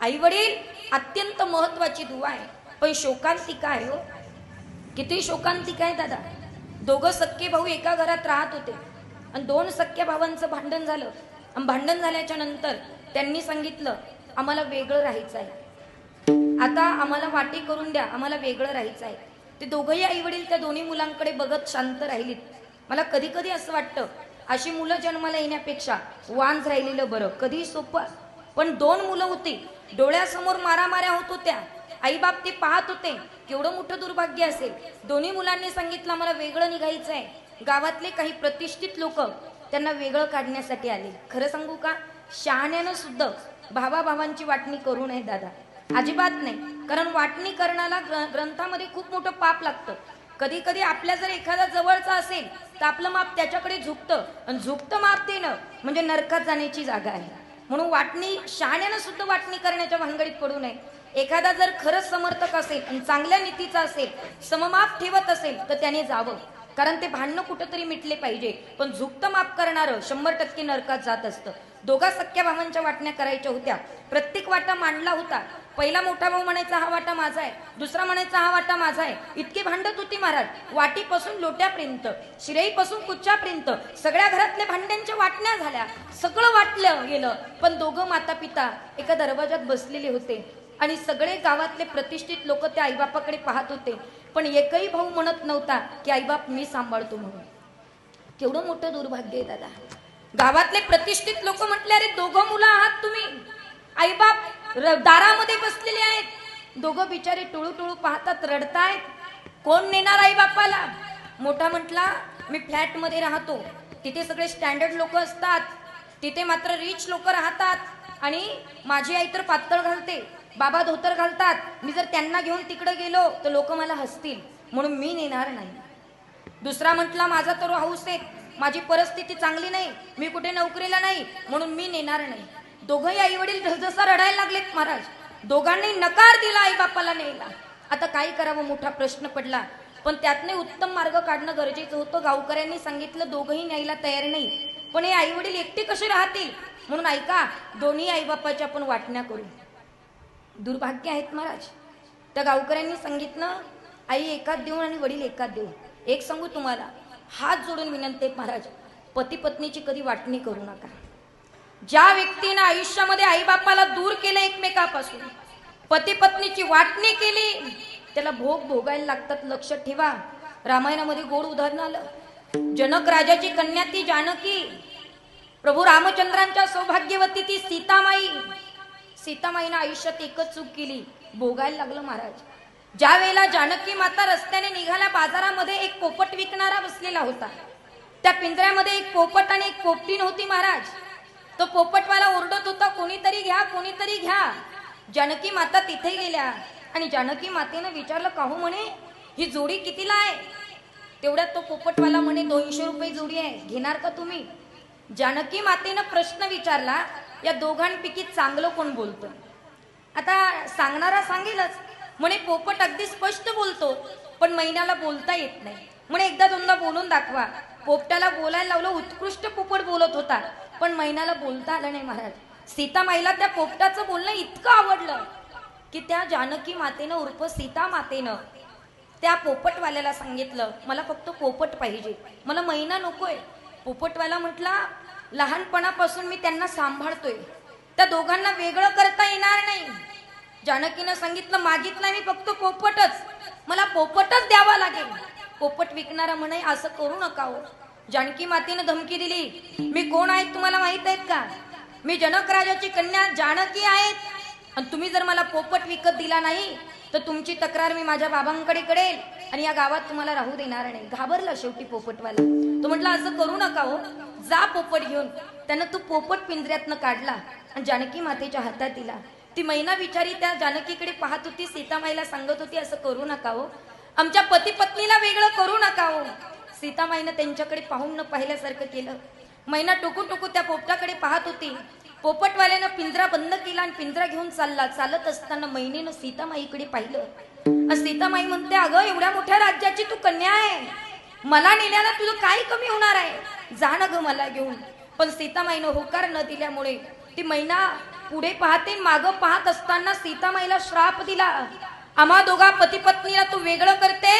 आई वडील अत्यंत महत्वाची दुवा आहे, पण शोकांतिका आहे हो. किती शोकांतिका आहे दादा. दोघं सख्खे भाऊ एका घरात राहत होते आणि दोन सख्ख्या भावांचं भांडण झालं. आणि भांडण झाल्याच्या नंतर त्यांनी सांगितलं आम्हाला वेगळं राहायचं आहे, आता आम्हाला वाटी करून द्या, आम्हाला वेगळं राहायचं आहे. ते दोघंही आई वडील त्या दोन्ही मुलांकडे बघत शांत राहिलीत. मला कधी कधी असं वाटतं अशी मुलं जन्माला येण्यापेक्षा वांज राहिलेलं बरं. कधी सोपं, पण दोन मुलं होती, डोळ्यासमोर मारामाऱ्या होत होत्या, आईबाप ते पाहत होते. केवढं मोठं दुर्भाग्य असेल. दोन्ही मुलांनी सांगितलं आम्हाला वेगळं निघायचं आहे. गावातले काही प्रतिष्ठित लोक त्यांना वेगळं काढण्यासाठी आले. खरं सांगू का, शहाण्यानं सुद्धा भावाभावांची वाटणी करू नये दादा, अजिबात नाही. कारण वाटणी करण्याला ग्रंथामध्ये खूप मोठं पाप लागतं. कधी कधी आपल्या जर एखादा जवळचा असेल तर आपलं माप त्याच्याकडे झुकतं, आणि झुकतं माप देणं म्हणजे नरकात जाण्याची जागा आहे. म्हणून वाटणी, शहाण्यानं सुद्धा वाटणी करण्याच्या भानगडीत पडू नये. एखादा जर खरंच समर्थक असेल आणि चांगल्या नीतीचा असेल, सममाप ठेवत असेल तर त्याने जावं. कारण ते भांडणं कुठंतरी मिटले पाहिजे. पण झुकतं माफ करणारं 100% नरकात जात असतं. दोघा सख्या भावांच्या वाटण्या करायच्या होत्या. प्रत्येक वाटा मांडला होता. पहिला मोठा भाऊ म्हणायचा हा वाटा माझा आहे, दुसरा म्हणायचा हा वाटा माझा आहे. इतकी भांडत होती महाराज. वाटीपासून लोट्यापर्यंत, शिराईपासून कुच्च्यापर्यंत सगळ्या घरातल्या भांड्यांच्या वाटण्या झाल्या. सगळं वाटलं गेलं. पण दोघं माता पिता एका दरवाजात बसलेले होते आणि सगळे गावातले प्रतिष्ठित लोक त्या आईबापाकडे पाहत होते. पण एकही भाऊ म्हणत नव्हता की आईबाप मी सांभाळतो म्हणून. केवढं मोठं दुर्भाग्य आहे दादा. गावातले प्रतिष्ठित लोक म्हटले अरे दोघं मुलं आहात तुम्ही, आईबाप दारामध्ये बसलेले आहेत. दोघं बिचारे टुळू टुळू पाहतात, रडतायत. कोण नेणार आई बापाला? मोठा म्हटला मी फ्लॅट मध्ये राहतो, तिथे सगळे स्टँडर्ड लोक असतात, तिथे मात्र रिच लोक राहतात, आणि माझी आई तर पातळ घालते, बाबा धोतर घालतात. मी जर त्यांना घेऊन तिकडे गेलो तर लोक मला हसतील, म्हणून मी नेणार नाही. दुसरा म्हटला माझा तर हाऊस आहे, माझी परिस्थिती चांगली नाही, मी कुठे नोकरीला नाही, म्हणून मी नेणार नाही. दोघंही आई वडील जसजसा रडायला लागलेत महाराज. दोघांनी नकार दिला आई बापाला न्यायला. आता काय करावं मोठा प्रश्न पडला. पण त्यातने उत्तम मार्ग काढणं गरजेचं होतं. गावकऱ्यांनी सांगितलं दोघंही न्यायला तयार नाही, पण हे आई वडील एकटे कसे राहतील, म्हणून ऐका दोन्ही आई बापाच्या आपण वाटण्या करू. दुर्भाग्य आहेत महाराज. त्या गावकऱ्यांनी सांगितलं आई एकात देऊ आणि वडील एकात देऊ. एक सांगू तुम्हाला, हात जोडून विनंती महाराज, पती पत्नीची कधी वाटणी करू नका. ज्या व्यक्तीने आयुष्यामध्ये आई बापाला दूर केलं एकमेकापासून, पती पत्नीची वाटणी केली, त्याला भोग भोगायला लागतात. लक्षात ठेवा. रामायणामध्ये गोड उदाहरण आलं. जनक राजाची कन्या ती जानकी, प्रभू रामचंद्रांच्या सौभाग्यवती ती सीतामाई. सीतामाईनं आयुष्यात एकच चूक केली, भोगायला लागलं महाराज. ज्या वेळेला जानकी माता रस्त्याने निघाल्या, बाजारामध्ये एक पोपट विकणारा बसलेला होता. त्या पिंजऱ्यामध्ये एक पोपट आणि एक पोपटीन होती महाराज. तो पोपटवाला ओरडत होता कोणीतरी घ्या, कोणीतरी घ्या. जानकी माता तिथे गेल्या आणि जानकी मातेनं विचारलं काहू म्हणे ही जोडी कितीला आहे? तेवढ्यात तो पोपटवाला म्हणे 200 रुपये जोडी आहे, घेणार का तुम्ही? जानकी मातेनं प्रश्न विचारला या दोघांपैकी चांगलं कोण बोलतं? आता सांगणारा सांगेलच. म्हणे पोपट अगदी स्पष्ट बोलतो, पण मैनाला बोलता येत नाही. म्हणे एकदा दोनदा बोलून दाखवा. पोपटाला बोलायला लावलं, उत्कृष्ट पोपट बोलत होता, पण मैनाला बोलता आलं नाही महाराज. सीतामाईला त्या पोपटाचं बोलणं इतकं आवडलं की त्या जानकी मातेनं उर्फ सीता मातेनं त्या पोपटवाल्याला सांगितलं मला फक्त पोपट पाहिजे, मला मैना नकोय. पोपटवाला म्हटला लहानपणापासून मी त्यांना सांभाळतोय, त्या दोघांना वेगळं करता येणार नाही. जानकीनं सांगितलं मागितलं मी फक्त पोपटच, मला पोपटच द्यावा लागेल. पोपट विकणारा म्हणे असं करू नका हो. जानकी मातेनं धमकी दिली मी कोण आहे तुम्हाला माहित आहेत का? मी जनक राजाची कन्या जानकी आहेत, आणि तुम्ही जर मला पोपट विकत दिला नाही तर तुमची तक्रार मी माझ्या बाबांकडे करेल आणि या गावात तुम्हाला राहू देणार नाही. घाबरला शेवटी पोपटवाला. तो म्हटला असं करू नका हो, जा पोपट घेऊन. त्यानं तो पोपट पिंजऱ्यातनं काढला आणि जानकी मातेच्या हातात दिला. ती मैना बिचारी त्या जानकीकडे पाहत होती, सीतामाईला सांगत होती असं करू नका हो, आमच्या पती पत्नीला वेगळं करू नका हो. सीतामाईनं त्यांच्याकडे पाहून न पाहिल्यासारखं केलं. मैना टोकू टोकू त्या पोपटाकडे पाहत होती. पोपटवाल्यानं पिंजरा बंद केला आणि पिंजरा घेऊन चालला. चालत असताना मैनेनं सीतामाईकडे पाहिलं. सीतामाई म्हणते अगं एवढ्या मोठ्या राज्याची तू कन्या आहे, मला नेल्याला तुझं काय कमी होणार आहे, जा ना ग मला घेऊन. पण सीतामाईनं होकार न दिल्यामुळे ती मैना पुढे पाहते मागं पाहत असताना सीतामाईला श्राप दिला, आम्हा दोघा पती पत्नीला तू वेगळं करते,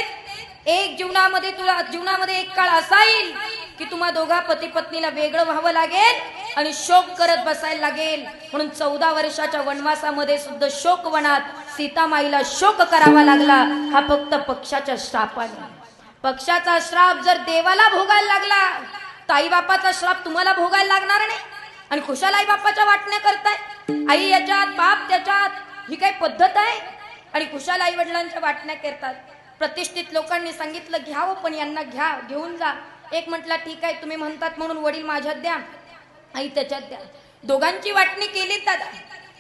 एक जीवनामध्ये एक काळ असा येईल की तुम्हा दोघा पती पत्नीला वेगळं व्हावं लागेल आणि शोक करत बसायला लागेल. म्हणून 14 वर्षाच्या वनवासामध्ये सुद्धा शोकवनात सीतामाईला शोक करावा लागला. हा फक्त पक्षाच्या श्रापाने. पक्षाचा श्राप जर देवाला भोगायला लागला तर आई बापाचा श्राप तुम्हाला भोगायला लागणार नाही. आणि खुशाल आई बापाच्या वाटण्या करताय, आई याच्यात बाप त्याच्यात, ही काय पद्धत आहे? आणि खुशाल आई वडिलांच्या वाटण्या करतात. प्रतिष्ठित लोकांनी सांगितलं घ्यावं, पण यांना घेऊन जा. एक म्हटला ठीक आहे, तुम्ही म्हणतात म्हणून वडील माझ्यात द्या, आई त्याच्यात द्या. दोघांची वाटणी केली दादा.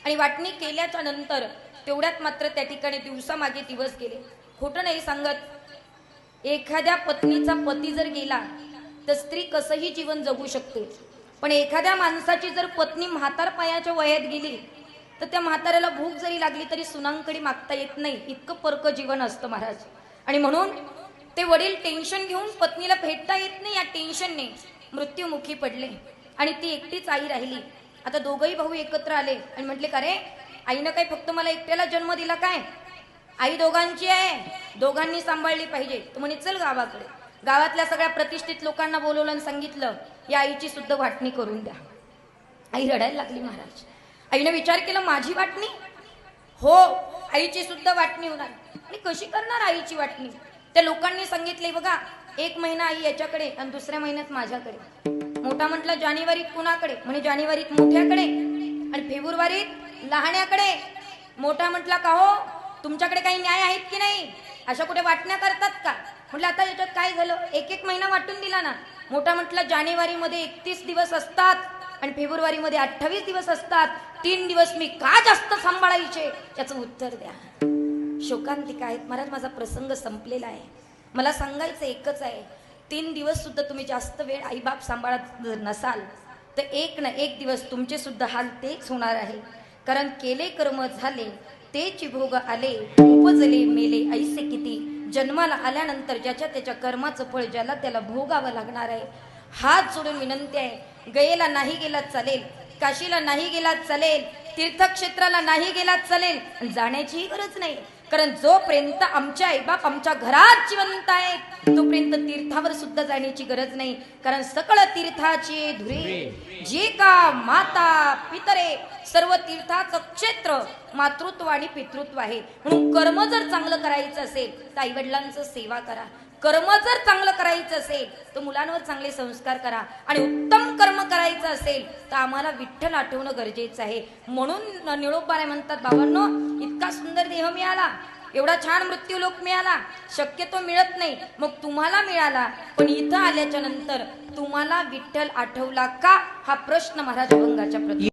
आणि वाटणी केल्याच्या नंतर तेवढ्यात मात्र त्या ठिकाणी दिवसामागे दिवस गेले. खोटं नाही सांगत, एखाद्या पत्नीचा पती जर गेला तर स्त्री कसंही जीवन जगू शकते, पण एखाद्या माणसाची जर पत्नी म्हातारपायाच्या वयात गेली तर त्या म्हाताऱ्याला भूक जरी लागली तरी सुनांकडे मागता येत नाही, इतकं परक जीवन असतं महाराज. आणि म्हणून ते वडील टेन्शन घेऊन पत्नीला भेटता येत नाही, या टेन्शनने मृत्युमुखी पडले आणि ती एकटीच आई राहिली. आता दोघही भाऊ एकत्र आले आणि म्हटले का रे, आईनं काय फक्त मला एकट्याला जन्म दिला काय? आई दोघांची आहे, दोघांनी सांभाळली पाहिजे. तर म्हणे चल गावाकडे. गावातल्या सगळ्या प्रतिष्ठित लोकांना बोलवलं आणि सांगितलं या आईची सुद्धा वाटणी करून द्या. आई रडायला लागली महाराज. आईने विचार केला माझी वाटणी? हो, आईची सुद्धा वाटणी होणार. आणि कशी करणार आईची वाटणी? त्या लोकांनी सांगितले बघा, 1 महिना आई याच्याकडे आणि दुसऱ्या महिन्यात माझ्याकडे. मोठा म्हटलं जानेवारीत कुणाकडे? म्हणे जानेवारीत मोठ्याकडे आणि फेब्रुवारीत लहाण्याकडे. मोठा म्हटला का हो, तुमच्याकडे काही न्याय आहेत की नाही? अशा कुठे वाटण्या करतात का? म्हटलं आता याच्यात काय झालं, 1-1 महिना वाटून दिला ना. मोठा म्हटलं जानेवारीमध्ये 31 दिवस असतात आणि फेब्रुवारीमध्ये 28 दिवस असतात, 3 दिवस मी का जास्त सांभाळायचे? याचं उत्तर द्या. शोकांतिका आहेत महाराज. माझा प्रसंग संपलेला आहे. मला सांगायचं एकच आहे, 3 दिवस सुद्धा तुम्ही जास्त वेळ आईबाप सांभाळत जर नसाल तर एक ना एक दिवस तुमचे सुद्धा हाल तेच होणार आहे. कारण केले कर्म झाले तेची भोग आले, उपजले मेले ऐसे किती. जन्माला आल्यानंतर ज्याच्या त्याच्या कर्माचं फळ ज्याला त्याला भोगावं लागणार आहे. हात जोडून विनंती आहे, गयेला नाही गेला चालेल, काशीला नाही गेला चालेल, तीर्थक्षेत्राला नाही गेला चालेल, जाण्याचीही गरज नाही. कारण जोपर्यंत आमचे आईबाप आमच्या घरात जिवंत आहेत तोपर्यंत तीर्थावर सुद्धा जाण्याची गरज नाही. कारण सकळ तीर्थाची धुरे जे का माता पितरे, सर्व तीर्थाचं क्षेत्र मातृत्व आणि पितृत्व आहे. म्हणून कर्म जर चांगलं करायचं असेल तर आई वडिलांचं सेवा करा. कर्म जर चांगलं करायचं असेल तर मुलांवर चांगले संस्कार करा. आणि उत्तम कर्म करायचं असेल तर आम्हाला विठ्ठल आठवणं गरजेचं आहे. म्हणून निळोबाला म्हणतात, बाबांनो इतका सुंदर देह मिळाला, एवढा छान मृत्यू लोक मिळाला, शक्यतो मिळत नाही. मग तुम्हाला मिळाला, पण इथं आल्याच्या नंतर तुम्हाला विठ्ठल आठवला का? हा प्रश्न महाराज अभंगाच्या प्रती